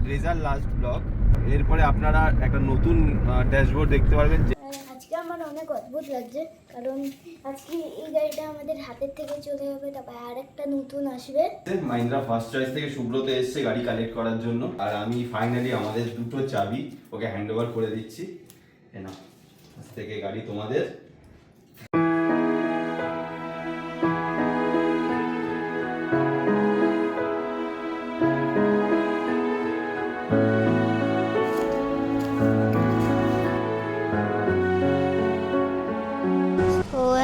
ব্রেজার last blog. এরপরে আপনারা একটা নতুন ড্যাশবোর্ড দেখতে পারবেন। আজকে আমার অনেক অদ্ভুত লাগছে, কারণ আজকে এই গাড়িটা আমাদের হাতের থেকে চলে যাবে, তারপর আরেকটা নতুন আসবে। মাহিন্দ্রা ফার্স্ট চয়েস থেকে সুব্রত এসছে গাড়ি কালেক্ট করার জন্য, আর আমি ফাইনালি আমাদের দুটো চাবি ওকে হ্যান্ড ওভার করে দিচ্ছি। না, আজ থেকে গাড়ি তোমাদের।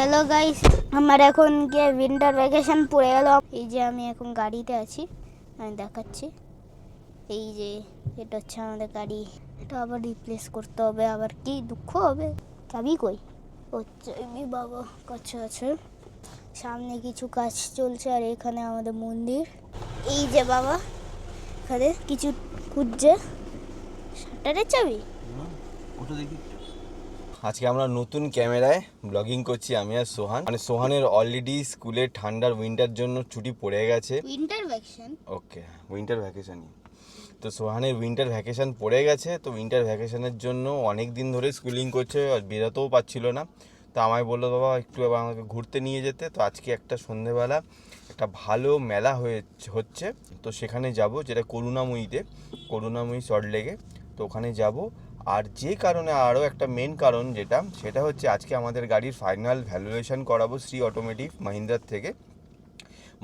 হ্যালো গাইস, আমার এখন গিয়ে উইন্টার ভ্যাকেশন পড়ে গেল। এই যে আমি এখন গাড়িতে আছি, আমি দেখাচ্ছি। এই যে এটা হচ্ছে আমাদের গাড়ি, এটা আবার রিপ্লেস করতে হবে। আবার কি দুঃখ হবে। চাবি কই? ও চাবি বাবা কাছে আছে। সামনে কিছু কাজ চলছে, আর এখানে আমাদের মন্দির। এই যে বাবা এখানে কিছু খুঁজছে, শাটারের চাবি। ওটা দেখি। আজকে আমরা নতুন ক্যামেরায় ব্লগিং করছি আমি আর সোহান। মানে সোহানের অলরেডি স্কুলে ঠান্ডার উইন্টার জন্য ছুটি পড়ে গেছে। উইন্টার ভ্যাকেশন, ওকে, উইন্টার ভ্যাকেশনই। তো সোহানের উইন্টার ভ্যাকেশন পড়ে গেছে। তো উইন্টার ভ্যাকেশনের জন্য অনেক দিন ধরে স্কুলিং করছে, আর বেরোতেও পারছিল না। তো আমায় বললো বাবা একটু আবার আমাকে ঘুরতে নিয়ে যেতে। তো আজকে একটা সন্ধেবেলা একটা ভালো মেলা হচ্ছে, তো সেখানে যাব, যেটা করুণাময়ী সল্টলেকে। তো ওখানে যাব। আর যে কারণে আরও একটা মেন কারণ সেটা হচ্ছে আজকে আমাদের গাড়ির ফাইনাল ভ্যালুয়েশন করাবো শ্রী অটোমেটিভ মাহিন্দ্রার থেকে।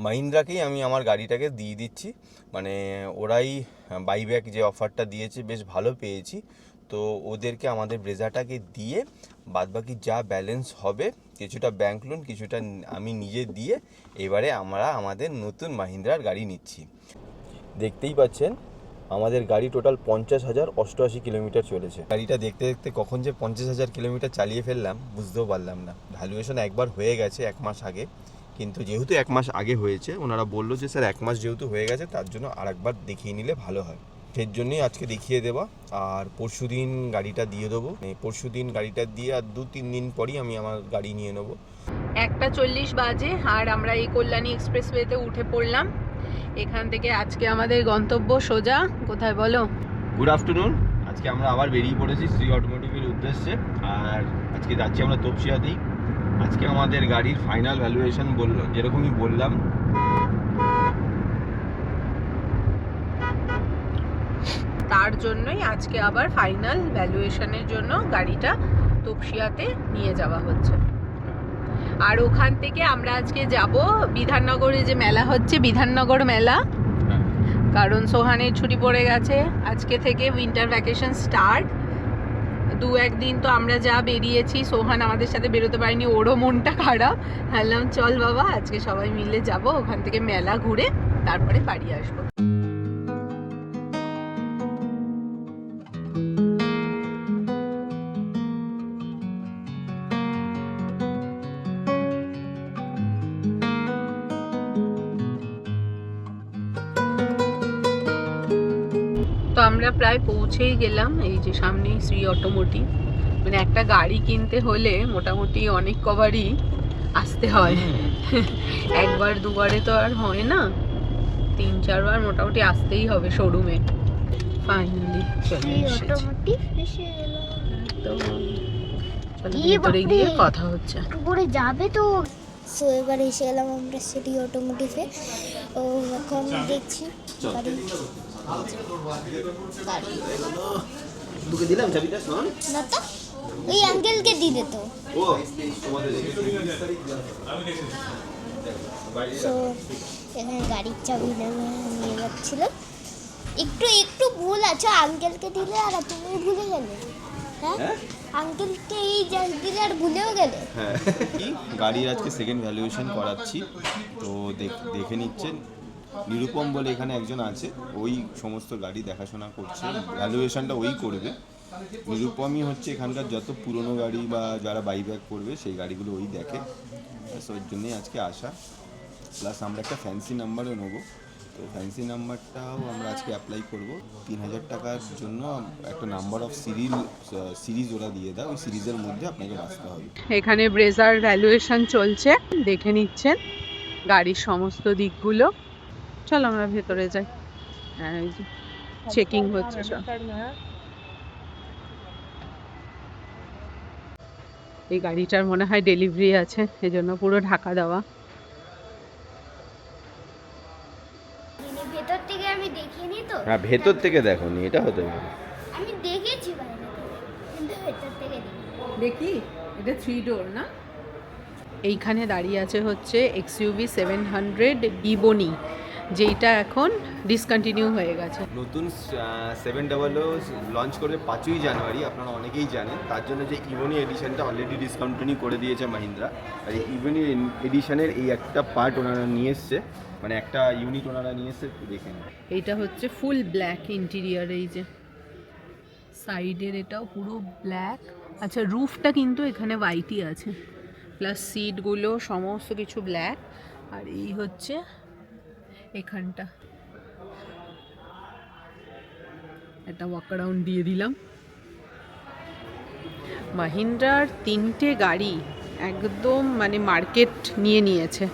মাহিন্দ্রাকেই আমি আমার গাড়িটাকে দিয়ে দিচ্ছি। মানে ওরাই বাইব্যাক যে অফারটা দিয়েছে বেশ ভালো পেয়েছি। তো ওদেরকে আমাদের ব্রেজাটাকে দিয়ে বাদবাকি যা ব্যালেন্স হবে, কিছুটা ব্যাংক লোন, কিছুটা আমি নিজে দিয়ে এবারে আমরা আমাদের নতুন মাহিন্দ্রার গাড়ি নিচ্ছি। দেখতেই পাচ্ছেন আমাদের গাড়ি টোটাল 50,088 কিলোমিটার চলেছে। গাড়িটা দেখতে দেখতে কখন যে 50,000 কিলোমিটার চালিয়ে ফেললাম বুঝতেও পারলাম না। ভ্যালুয়েশন একবার হয়ে গেছে 1 মাস আগে, কিন্তু যেহেতু 1 মাস আগে হয়েছে, ওনারা বললো যে স্যার 1 মাস যেহেতু হয়ে গেছে তার জন্য আরেকবার দেখিয়ে নিলে ভালো হয়। সেই জন্যই আজকে দেখিয়ে দেওয়া। আর পরশুদিন গাড়িটা দিয়ে দেবো। পরশুদিন গাড়িটা দিয়ে আর 2-3 দিন পরই আমি আমার গাড়ি নিয়ে নেবো। 1:40 বাজে, আর আমরা এই কল্যাণী এক্সপ্রেসওয়েতে উঠে পড়লাম। এখান থেকে আজকে আমাদের গন্তব্য সোজা কোথায় বলো? Good afternoon. আজকে আমরা আবার বেরিয়ে পড়েছি শ্রী অটোমোটিভের উদ্দেশ্যে, আর আজকে যাচ্ছি আমরা তপসিয়াতেই। আজকে আমাদের গাড়ির ফাইনাল ভ্যালুয়েশন বললো, যেরকমই বললাম, তার জন্যই আজকে আবার ফাইনাল ভ্যালুয়েশনের জন্য গাড়িটা তপসিয়াতে নিয়ে যাওয়া হচ্ছে। আর ওখান থেকে আমরা আজকে যাব বিধাননগরে, যে মেলা হচ্ছে বিধাননগর মেলা। কারণ সোহানের ছুটি পড়ে গেছে, আজকে থেকে উইন্টার ভ্যাকেশন স্টার্ট। 2-1 দিন তো আমরা যা বেরিয়েছি, সোহান আমাদের সাথে বেরোতে পারিনি, ওরও মনটা খারাপ। ভাবলাম চল বাবা আজকে সবাই মিলে যাব, ওখান থেকে মেলা ঘুরে তারপরে বাড়ি আসবো। তো আমরা প্রায় পৌঁছেই গেলাম। এই যে সামনেই শ্রী অটোমোটিভ। মানে একটা গাড়ি কিনতে হলে মোটামুটি অনেক কবারই আসতে হয়, একবার দুবারে তো আর হয় না, 3-4 বার মোটামুটি আসতেই হবে শোরুমে। ফাইনালি চলে এসেছি। তো চলো ভিতরে গিয়ে কথা হচ্ছে। উপরে যাবে তো। সো এবার এসে এলাম আমরা সিটি অটোমোটিভে। ও এখন দেখছি গাড়ি। তোকে দিলাম চাবিটা শোন না তো, ওই আঙ্কেলকে দিয়ে দে তো। ও তোমাদের সো এখানে গাড়ির চাবি নিয়ে যাচ্ছিল। একটু ভুল আছে, আঙ্কেলকে দিলে আর তুমি ভুলে গেলে। হ্যাঁ, আঙ্কেলকে এই দিলে আর ভুলেও গেলে। হ্যাঁ, গাড়ির আজকে সেকেন্ড ভ্যালুয়েশন করাচ্ছি। তো দেখে নিচ্ছেন নিরুপম বলে এখানে একজন আছে, ওই সমস্ত গাড়ি দেখাশোনা করছে, ভ্যালুয়েশনটা ওই করবে। নিরুপমই হচ্ছে এখানকার যত পুরনো গাড়ি বা যারা বাইব্যাক করবে সেই গাড়িগুলো ওই দেখে। ওই জন্যই আজকে আসা। প্লাস আমরা একটা ফ্যান্সি নাম্বারও নেবো। তো ফ্যান্সি নাম্বারটাও আমরা আজকে অ্যাপ্লাই করব। 3,000 টাকার জন্য একটা নাম্বার অফ সিরিজ ওরা দিয়ে দেয়, ওই সিরিজের মধ্যে আপনাকে বাঁচতে হবে। এখানে ব্রেজার ভ্যালুয়েশন চলছে, দেখে নিচ্ছেন গাড়ির সমস্ত দিকগুলো। চলো আমরা ভেতরে যাই। চেকিং হচ্ছে সব। এই গাড়িটার মনে হয় ডেলিভারি আছে, এজন্য পুরো ঢাকা দেওয়া। ভেতর থেকে আমি দেখিনি তো। হ্যাঁ, ভেতর থেকে দেখো নি, এটা হতে পারে। আমি দেখেছি বাইরে থেকে, কিন্তু ভেতর থেকে দেখি এটা 3 ডোর না। এইখানে দাঁড়িয়ে আছে হচ্ছে এক্সইউভি 700 ইবোনি, যেইটা এখন ডিসকন্টিনিউ হয়ে গেছে। নতুন 700 লঞ্চ করবে 5ই জানুয়ারি, আপনারা অনেকেই জানেন। তার জন্য যে ইভোনি এডিশনটা অলরেডি ডিসকন্টিনিউ করে দিয়েছে মাহিন্দ্রা। আর এই ইভোনি এডিশনের এই একটা পার্ট ওনারা নিয়ে এসছে, মানে একটা ইউনিট ওনারা নিয়ে এসছে, দেখেন। এইটা হচ্ছে ফুল ব্ল্যাক ইন্টেরিয়ার, এই যে সাইডের এটাও পুরো ব্ল্যাক। আচ্ছা, রুফটা কিন্তু এখানে হোয়াইটই আছে, প্লাস সিটগুলো সমস্ত কিছু ব্ল্যাক। আর এই হচ্ছে এখানটা একটা ওয়াক অ্যারাউন্ড দিয়ে দিলাম। মাহিন্দ্রার 3টে গাড়ি একদম মানে মার্কেট নিয়ে নিয়েছে।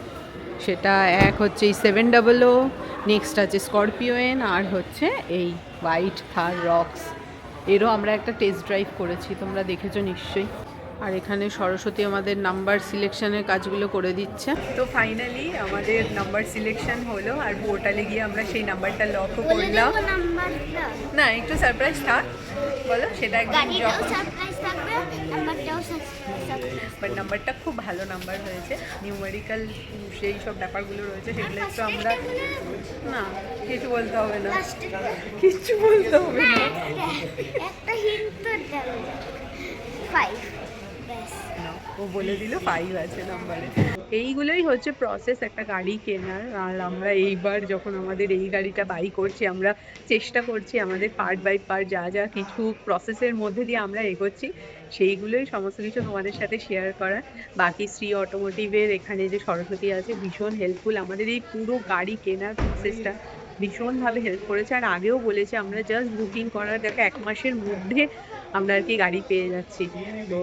সেটা এক হচ্ছে এই 700, নেক্সট আছে স্করপিওন, আর হচ্ছে এই হোয়াইট থার রক্স। এরও আমরা একটা টেস্ট ড্রাইভ করেছি, তোমরা দেখেছো নিশ্চয়ই। আর এখানে সরস্বতী আমাদের নাম্বার সিলেকশনের কাজগুলো করে দিচ্ছে। তো ফাইনালি আমাদের নাম্বার সিলেকশন হলো, আর পোর্টালে গিয়ে আমরা সেই নাম্বারটা লকও করলাম। নাম্বারটা না, একটু সারপ্রাইজ থাক, বলো সেটা একদম গাড়িটাও সারপ্রাইজ থাকবে, নাম্বারটাও সারপ্রাইজ। বাট নাম্বারটা খুব ভালো নাম্বার হয়েছে। নিউমেরিক্যাল সেই সব ব্যাপারগুলো রয়েছে, সেগুলো একটু আমরা না কিছু বলতে হবে না, কিচ্ছু বলতে হবে না। একটা হিন্ট তো দেবে 5 ব্যাস। ও বলে দিল 5 আছে নাম্বারে। এইগুলোই হচ্ছে প্রসেস একটা গাড়ি কেনার। আর আমরা এইবার যখন আমাদের এই গাড়িটা বাই করছি, আমরা চেষ্টা করছি আমাদের পার্ট বাই পার্ট যা যা কিছু প্রসেসের মধ্যে দিয়ে আমরা এগোচ্ছি, সেইগুলোই সমস্ত কিছু তোমাদের সাথে শেয়ার করা। বাকি শ্রী অটোমোটিভের এখানে যে সরস্বতী আছে, ভীষণ হেল্পফুল আমাদের এই পুরো গাড়ি কেনার প্রসেসটা, ভীষণভাবে হেল্প করেছে। আর আগেও বলেছে আমরা জাস্ট বুকিং করার দেখো 1 মাসের মধ্যে আমরা আর কি গাড়ি পেয়ে যাচ্ছি। তো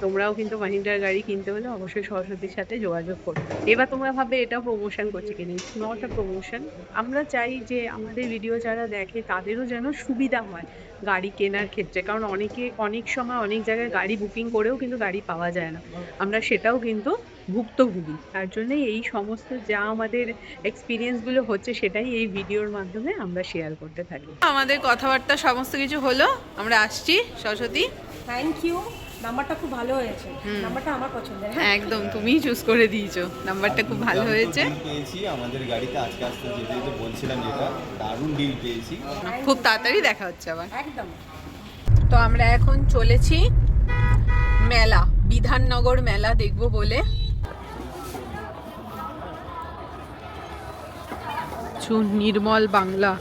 তোমরাও কিন্তু মাহিন্দ্রার গাড়ি কিনতে হলে অবশ্যই সরস্বতীর সাথে যোগাযোগ করো। এবার তোমরা ভাববে এটা প্রমোশন করছে কিনা, ইটস নট আ প্রমোশন। আমরা চাই যে আমাদের ভিডিও যারা দেখে তাদেরও যেন সুবিধা হয় গাড়ি কেনার ক্ষেত্রে, কারণ অনেক সময় অনেক জায়গায় গাড়ি বুকিং করেও কিন্তু গাড়ি পাওয়া যায় না, আমরা সেটাও কিন্তু ভুক্তভোগী। তার জন্যই এই সমস্ত যা আমাদের এক্সপিরিয়েন্সগুলো হচ্ছে সেটাই এই ভিডিওর মাধ্যমে আমরা শেয়ার করতে থাকি। আমাদের কথাবার্তা সমস্ত কিছু হলো, আমরা আসছি সরস্বতী। থ্যাংক ইউ, নাম্বারটা খুব ভালো হয়েছে, নাম্বারটা আমার পছন্দের। একদম তুমিই চুজ করে দিয়েছো, নাম্বারটা খুব ভালো হয়েছে। ডিল পেয়েছি আমাদের গাড়িতে আজকে আসতে যেতে যেতে বলছিলাম, যেটা দারুণ ডিল পেয়েছি। খুব তাড়াতাড়ি দেখা হচ্ছে আবার। একদম। তো আমরা এখন চলেছি মেলা, বিধাননগর মেলা দেখবো বলে। নির্মল বাংলা,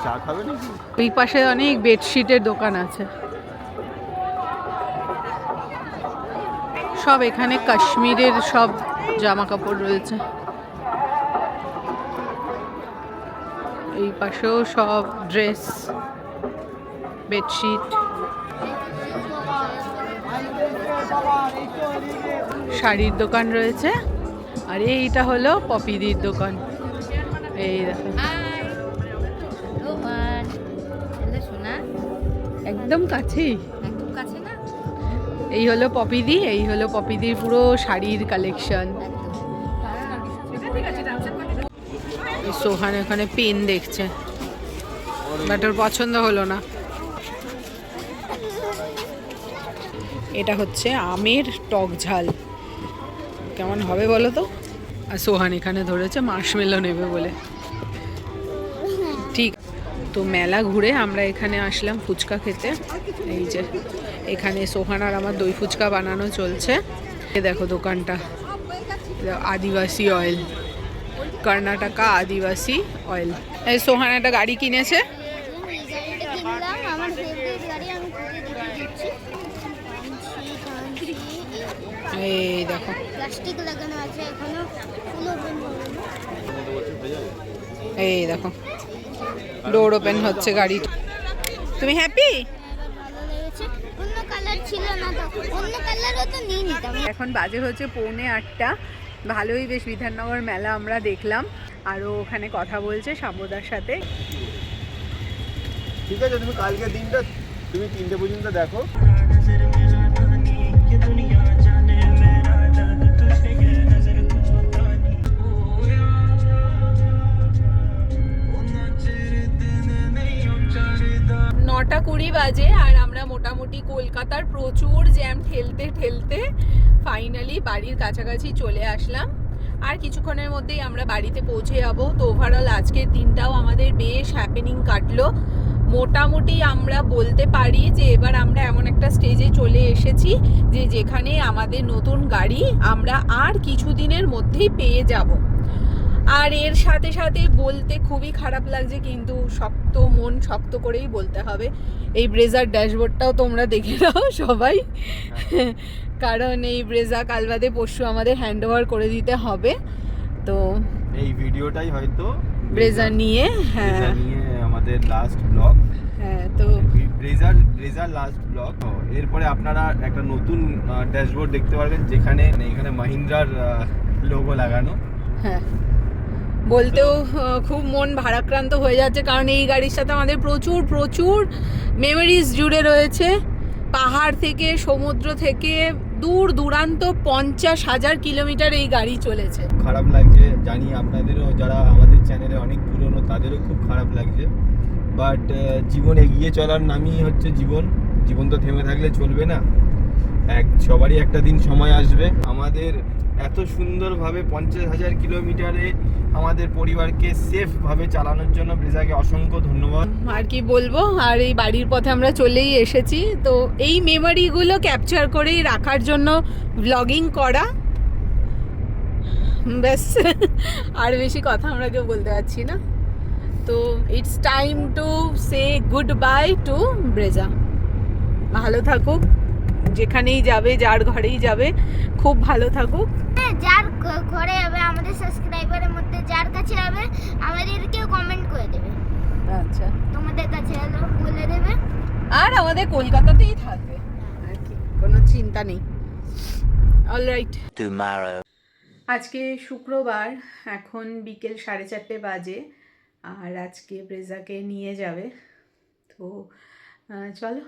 চা খাবে নাকি? ওই পাশে অনেক বেডশিটের দোকান আছে, সব এখানে কাশ্মীরের সব জামা কাপড় রয়েছে। এই পাশেও সব ড্রেস, বেডশিট। শাড়ির দোকান রয়েছে। আর এইটা হলো পপিদির দোকান, এই দেখো একদম কাছেই। এই হলো পপিদি, এই হলো পপিদির পুরো শাড়ির কালেকশন। সোহান এখানে পেন দেখছে, বাট ওর পছন্দ হলো না। এটা হচ্ছে আমের টক ঝাল, কেমন হবে বলো তো? আর সোহান এখানে ধরেছে মার্শমেলো নেবে বলে। ঠিক, তো মেলা ঘুরে আমরা এখানে আসলাম ফুচকা খেতে। এই যে এখানে সোহান আর আমার দই ফুচকা বানানো চলছে। এ দেখো দোকানটা, আদিবাসী অয়েল, কর্ণাটকা আদিবাসী অয়েল। এই সোহান একটা গাড়ি কিনেছে। আমার ফেভারিট গাড়ি, আমি দিচ্ছি। এই দেখো প্লাস্টিক লাগানো আছে, এখনো ফুল ওপেন হয়নি। এই দেখো ডোর ওপেন হচ্ছে গাড়ি। তুমি হ্যাপি? ভালো লেগেছে, অন্য কালার ছিল না তো, অন্য কালারও তো নিয়ে নিতাম। এখন বাজে হচ্ছে 7:45। ভালোই বেশ বিধাননগর মেলা আমরা দেখলাম। আরও ওখানে কথা বলছে সাম্যদার সাথে। ঠিক আছে, তুমি কালকে দিনটা তুমি 3টে পর্যন্ত দেখো। নটা 20 বাজে আর আমরা মোটামুটি কলকাতার প্রচুর জ্যাম ঠেলতে ঠেলতে ফাইনালি বাড়ির কাছাকাছি চলে আসলাম। আর কিছুক্ষণের মধ্যেই আমরা বাড়িতে পৌঁছে যাব। তো ওভারঅল আজকের দিনটাও আমাদের বেশ হ্যাপেনিং কাটলো। মোটামুটি আমরা বলতে পারি যে এবার আমরা এমন একটা স্টেজে চলে এসেছি যে যেখানে আমাদের নতুন গাড়ি আমরা আর কিছুদিনের মধ্যেই পেয়ে যাব। আর এর সাথে সাথে বলতে খুবই খারাপ লাগছে, কিন্তু মন শক্ত করেই বলতে হবে, এই ব্রেজার ড্যাশবোর্ডটাও তোমরা দেখে নাও সবাই, কারণ এই ব্রেজা কাল বাদে পরশু আমাদের হ্যান্ড ওভার করে দিতে হবে। তো এই ভিডিওটাই হয়তো ব্রেজা নিয়ে, হ্যাঁ আমাদের লাস্ট ব্লগ। হ্যাঁ, তো ব্রেজার লাস্ট ব্লগ। এরপরে আপনারা একটা নতুন ড্যাশবোর্ড দেখতে পারবেন, যেখানে এখানে মাহিন্দ্রার লোগো লাগানো। হ্যাঁ, বলতেও খুব মন ভারাক্রান্ত হয়ে যাচ্ছে, কারণ এই গাড়ির সাথে আমাদের প্রচুর প্রচুর মেমোরিজ জুড়ে রয়েছে। পাহাড় থেকে, সমুদ্র থেকে, দূর দূরান্ত 50,000 কিলোমিটার এই গাড়ি চলেছে। খারাপ লাগছে জানি, আপনাদেরও যারা আমাদের চ্যানেলে অনেক পুরনো তাদেরও খুব খারাপ লাগছে, বাট জীবন এগিয়ে চলার নামই হচ্ছে জীবন তো থেমে থাকলে চলবে না। সবারই একটা দিন সময় আসবে। আমাদের এত সুন্দরভাবে 50,000 কিলোমিটারে আমাদের পরিবারকে সেফভাবে চালানোর জন্য ব্রেজাকে অসংখ্য ধন্যবাদ। আর কি বলবো, আর এই বাড়ির পথে আমরা চলেই এসেছি। তো এই মেমোরিগুলো ক্যাপচার করেই রাখার জন্য ব্লগিং করা, ব্যাস। আর বেশি কথা আমরা কেউ বলতে পারছি না। তো it's time to say goodbye to Brezza. ভালো থাকুক, যেখানেই যাবে, যার ঘরেই যাবে, খুব ভালো থাকুক। যার ঘরে যাবে, আমাদের সাবস্ক্রাইবারের মধ্যে যার কাছে যাবে, আমাদেরকেও কমেন্ট করে দেবে। আচ্ছা, তোমাদের কাছে এলো বলে দেবে। আর আমাদের কলকাতাতেই থাকবে, আর কি, কোনো চিন্তা নেই। অলরাইট, আজকে শুক্রবার, এখন বিকেল 4:30 বাজে, আর আজকে ব্রেজাকে নিয়ে যাবে। তো চলো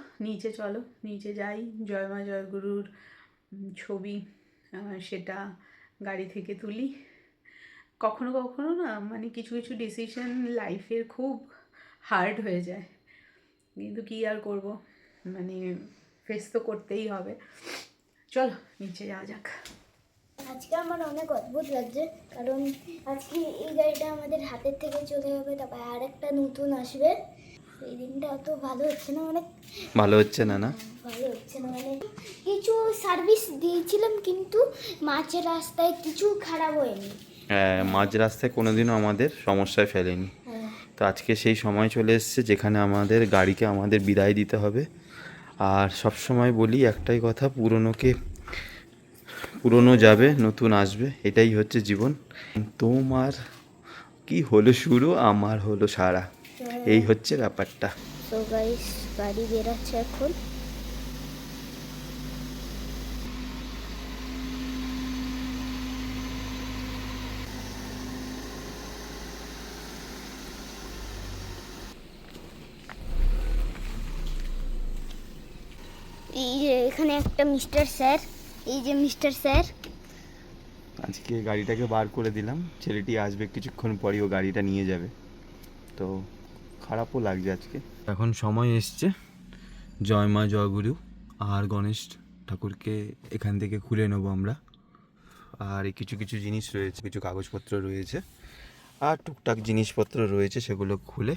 নিচে যাই। জয় মা জয় গুরুর ছবি সেটা গাড়ি থেকে তুলি। কখনো কখনো না, মানে কিছু কিছু ডিসিশন লাইফের খুব হার্ড হয়ে যায়, কিন্তু কী আর করব, মানে ফেস তো করতেই হবে। চলো নিচে যাওয়া যাক। আজকে আমার অনেক অদ্ভুত লাগছে, কারণ আজকে এই গাড়িটা আমাদের হাতের থেকে চলে যাবে, তারপর আর একটা নতুন আসবে। এই দিনটা অত ভালো হচ্ছে না, মানে ভালো হচ্ছে না ভালো হচ্ছে না, মানে কিছু সার্ভিস দিয়েছিলাম কিন্তু মাঝের রাস্তায় কিছু খারাপ হয়নি। হ্যাঁ, মাঝ রাস্তায় কোনোদিনও আমাদের সমস্যায় ফেলেনি। তো আজকে সেই সময় চলে এসেছে যেখানে আমাদের গাড়িকে আমাদের বিদায় দিতে হবে। আর সব সময় বলি একটাই কথা, পুরনো যাবে, নতুন আসবে, এটাই হচ্ছে জীবন। তোমার কি হলো শুরু, আমার হলো সারা, এই হচ্ছে ব্যাপারটা। তো গাইস, গাড়ি বেরাচ্ছে এখন। এই যে এখানে একটা মিস্টার স্যার, এই যে মিস্টার স্যার। আজকে গাড়িটাকে বার করে দিলাম, ছেলেটি আসবে কিছুক্ষণ পরই, ও গাড়িটা নিয়ে যাবে। তো খারাপও লাগছে আজকে। এখন সময় এসছে জয় মা জয় গুরু আর গণেশ ঠাকুরকে এখান থেকে খুলে নেবো আমরা। আর কিছু কিছু জিনিস রয়েছে, কিছু কাগজপত্র রয়েছে আর টুকটাক জিনিসপত্র রয়েছে, সেগুলো খুলে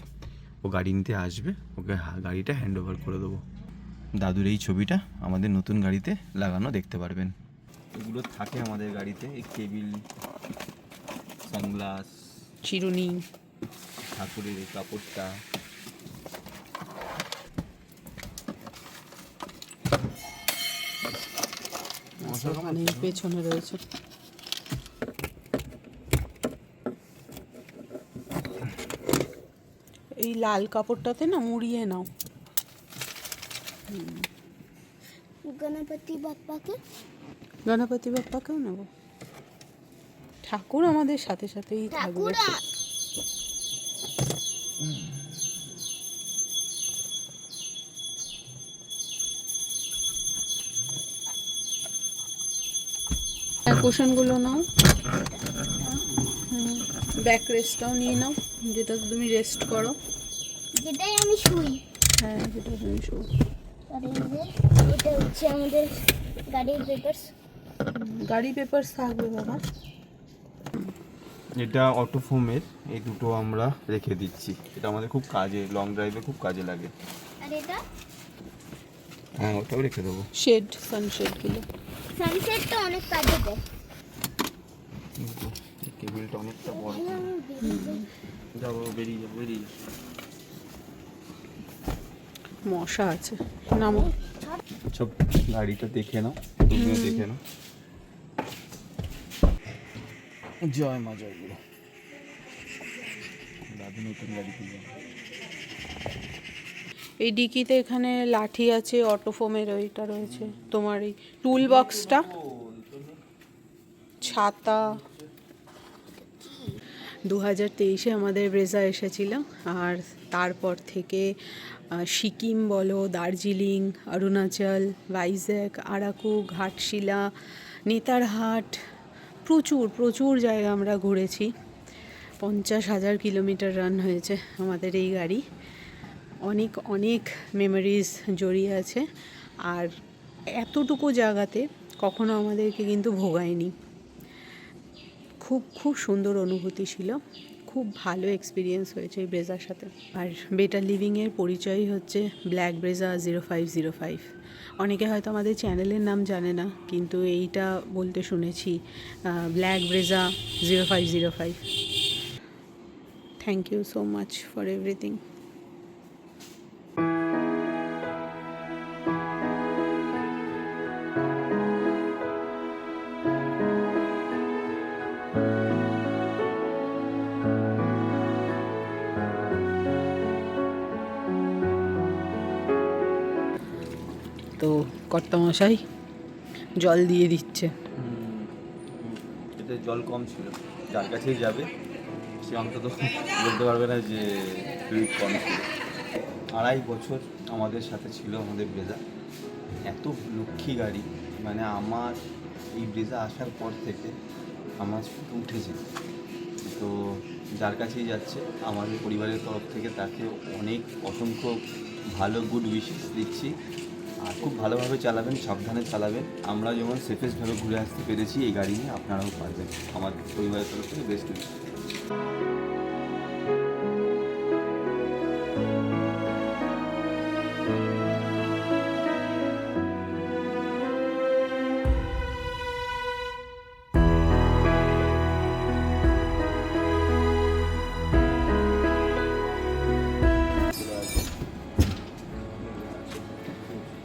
ও গাড়ি নিতে আসবে। ওকে গাড়িটা হ্যান্ড ওভার করে দেবো। দাদুর এই ছবিটা আমাদের নতুন গাড়িতে লাগানো দেখতে পারবেন। এগুলো থাকে আমাদের গাড়িতে, এই টেবিল, সানগ্লাস, চিরুনি, ঠাকুরের এই কাপড়টা। ওখানে পেছনে রয়েছে। এই লাল কাপড়টাতে না মুড়িয়ে নাও। গণপতি বাপ্পাকেও নেব। ঠাকুর আমাদের সাথে সাথেই থাকবে। কুশনগুলো নাও, ব্যাক রেস্টটাও নিয়ে নাও, যেটা তুমি রেস্ট করো। যেটাই আমি শুই। হ্যাঁ, যেটা তুমি শো। আর এই যে এটা হচ্ছে আমাদের গাড়ির পেপারস। গাড়ি পেপারস থাকবে বাবা। এটা অটোফোমের, এই দুটো আমরা রেখে দিচ্ছি, এটা আমাদের খুব কাজে, লং ড্রাইভে খুব কাজে লাগে। আর এটা হ্যাঁ, ওটাও রেখে দেবো। শেড, সানশেডগুলো। সানসেটটা অনেক কাজে দেয়। এই কেবিলটা অনেকটা বড়, যাবো বেরিয়ে যাবো, বেরিয়ে যাবো। মশা আছে, নামো। সব গাড়িটা দেখে নাও, তুমিও দেখে নাও। জয় মা জয় গুরু। দাদু নতুন গাড়ি কিনবে। এই ডিকিতে এখানে লাঠি আছে, অটোফোমের ওইটা রয়েছে, তোমার এই টুল বক্সটা, ছাতা। 2023-এ আমাদের ব্রেজা এসেছিল, আর তারপর থেকে সিকিম বলো, দার্জিলিং, অরুণাচল, ভাইজ্যাক, আরাকু, ঘাটশিলা, নেতারহাট, প্রচুর প্রচুর জায়গা আমরা ঘুরেছি। 50,000 কিলোমিটার রান হয়েছে আমাদের এই গাড়ি। অনেক অনেক মেমোরিজ জড়িয়ে আছে, আর এতটুকু জায়গাতে কখনো আমাদেরকে কিন্তু ভোগায়নি। খুব খুব সুন্দর অনুভূতি ছিল, খুব ভালো এক্সপিরিয়েন্স হয়েছে এই ব্রেজার সাথে। আর বেটার লিভিংয়ের পরিচয় হচ্ছে ব্ল্যাক ব্রেজা 0505। অনেকে হয়তো আমাদের চ্যানেলের নাম জানে না, কিন্তু এইটা বলতে শুনেছি, black Brezza 0505। Thank you so much for everything. তো কর্তামশাই জল দিয়ে দিচ্ছে। এতে জল কম ছিল, যার কাছেই যাবে সে অন্তত বলতে পারবে না যে ফ্লুইড কম ছিল। 2.5 বছর আমাদের সাথে ছিল আমাদের ব্রেজা, এত লক্ষ্মী গাড়ি, মানে আমার এই ব্রেজা আসার পর থেকে আমার শুধু উঠেছে। তো যার কাছেই যাচ্ছে আমাদের পরিবারের তরফ থেকে তাকে অনেক অসংখ্য ভালো গুড উইশেস দিচ্ছি। আর খুব ভালোভাবে চালাবেন, সাবধানে চালাবেন। আমরা যেমন সেফেস্টভাবে ঘুরে আসতে পেরেছি এই গাড়ি নিয়ে, আপনারাও পারবেন। আমার পরিবারের তরফ থেকে বেস্ট উইশ।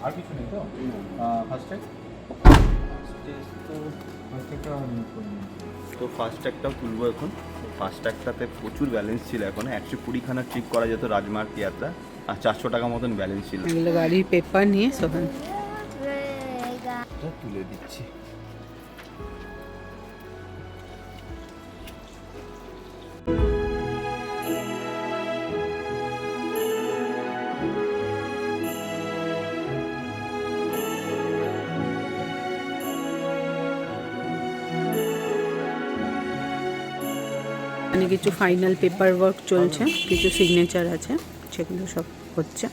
আর কিছু নেই তো? ফার্স্ট ট্যাগ তো ফার্স্ট ট্যাগটাও তুলবো এখন। ফার্স্ট ট্যাগটাতে প্রচুর ব্যালেন্স ছিল, এখন 120খানা ট্রিপ করা যেত রাজমার্গ ইয়াত্রা, আর 400 টাকা মতন ব্যালেন্স ছিল। এগুলো গাড়ির পেপার নিয়ে সোহান তুলে দিচ্ছি। মানে কিছু ফাইনাল পেপার ওয়ার্ক চলছে, কিছু সিগনেচার আছে, সেগুলো সব হচ্ছে।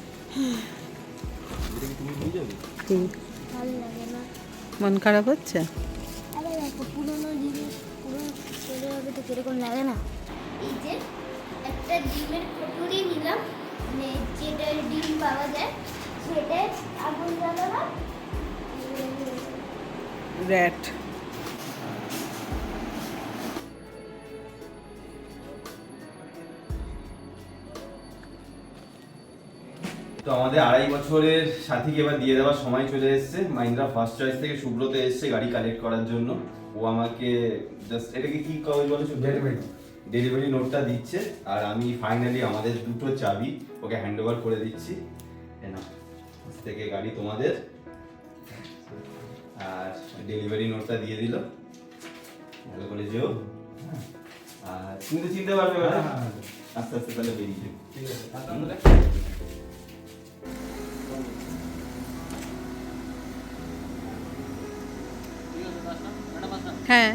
কি ভালো লাগে না। মন খারাপ হচ্ছে? আরে দেখো, পুরোনো জিনিস পুরো চলে যাবে তো কিরকম লাগে না। এই যে একটা ডিমের কটুরি নিলাম, মানে যেটা ডিম পাওয়া যায় সেটাই আগুন জ্বালালাম। র্যাট। তো আমাদের 2.5 বছরের সাথীকে এবার দিয়ে দেওয়ার সময় চলে এসেছে। মাহিন্দ্রা ফার্স্ট চয়েস থেকে সুব্রত এসেছে গাড়ি কালেক্ট করার জন্য। ও আমাকে জাস্ট এটাকে কি কাগজ বলে, ডেলিভারি নোটটা দিচ্ছে, আর আমি ফাইনালি আমাদের দুটো চাবি ওকে হ্যান্ড ওভার করে দিচ্ছি। আজ থেকে গাড়ি তোমাদের, আর ডেলিভারি নোটটা দিয়ে দিল। ভালো করে যেও, আর তুমি তো চিনতে পারবে না, আস্তে আস্তে তাহলে বেরিয়ে যাবে। ঠিক আছে। ম্যাডাম আসলাম। হ্যাঁ